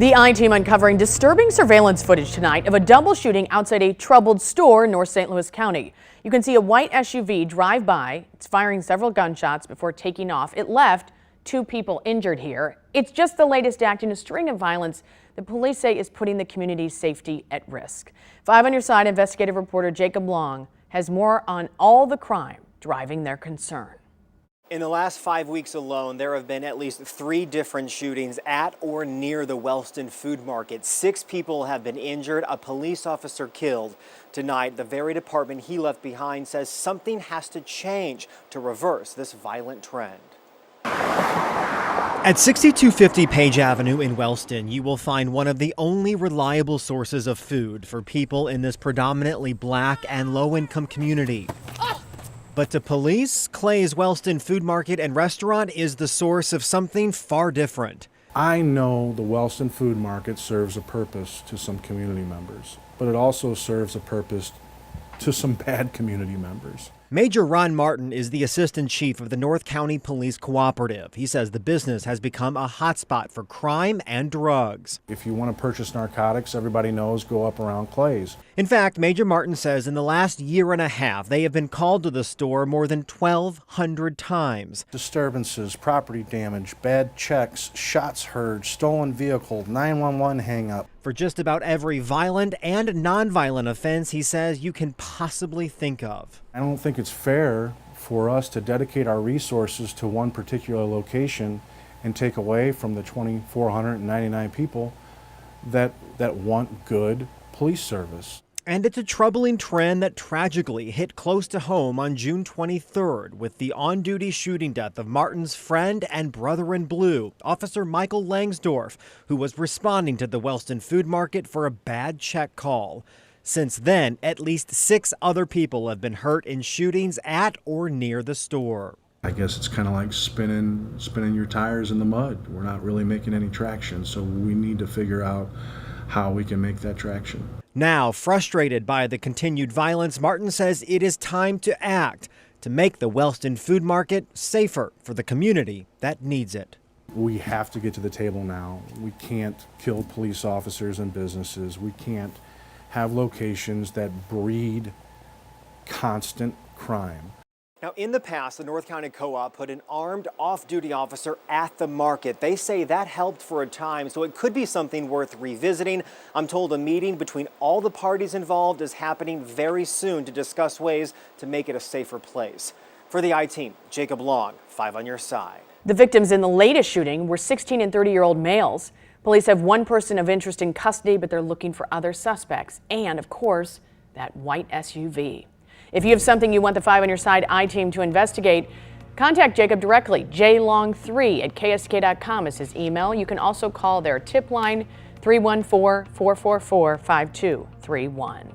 The I-Team uncovering disturbing surveillance footage tonight of a double shooting outside a troubled store in North St. Louis County. You can see a white SUV drive by. It's firing several gunshots before taking off. It left 2 people injured here. It's just the latest act in a string of violence that police say is putting the community's safety at risk. 5 on your side, investigative reporter Jacob Long has more on all the crime driving their concern. In the last 5 weeks alone, there have been at least 3 different shootings at or near the Wellston food market. 6 people have been injured, a police officer killed. Tonight, the very department he left behind says something has to change to reverse this violent trend. At 6250 Page Avenue in Wellston, you will find one of the only reliable sources of food for people in this predominantly black and low-income community. But to police, Clay's Wellston Food Market and Restaurant is the source of something far different. I know the Wellston Food Market serves a purpose to some community members, but it also serves a purpose to some bad community members. Major Ron Martin is the assistant chief of the North County Police Cooperative. He says the business has become a hotspot for crime and drugs. If you want to purchase narcotics, everybody knows go up around Clay's. In fact, Major Martin says in the last year and a half, they have been called to the store more than 1,200 times. Disturbances, property damage, bad checks, shots heard, stolen vehicle, 911 hang-up. For just about every violent and nonviolent offense, he says, you can possibly think of. I don't think it's fair for us to dedicate our resources to one particular location and take away from the 2,499 people that want good police service. And it's a troubling trend that tragically hit close to home on June 23rd with the on-duty shooting death of Martin's friend and brother in blue, Officer Michael Langsdorf, who was responding to the Wellston Food Market for a bad check call. Since then, at least 6 other people have been hurt in shootings at or near the store. I guess it's kind of like spinning your tires in the mud. We're not really making any traction, so we need to figure out how we can make that traction. Now, frustrated by the continued violence, Martin says it is time to act to make the Wellston Food Market safer for the community that needs it. We have to get to the table now. We can't kill police officers and businesses. We can't have locations that breed constant crime. Now, in the past, the North County Co-op put an armed off-duty officer at the market. They say that helped for a time, so it could be something worth revisiting. I'm told a meeting between all the parties involved is happening very soon to discuss ways to make it a safer place. For the I-Team, Jacob Long, 5 on your side. The victims in the latest shooting were 16 and 30-year-old males. Police have one person of interest in custody, but they're looking for other suspects. And, of course, that white SUV. If you have something you want the 5 on your side I-Team to investigate, contact Jacob directly. jlong3@ksk.com is his email. You can also call their tip line 314-444-5231.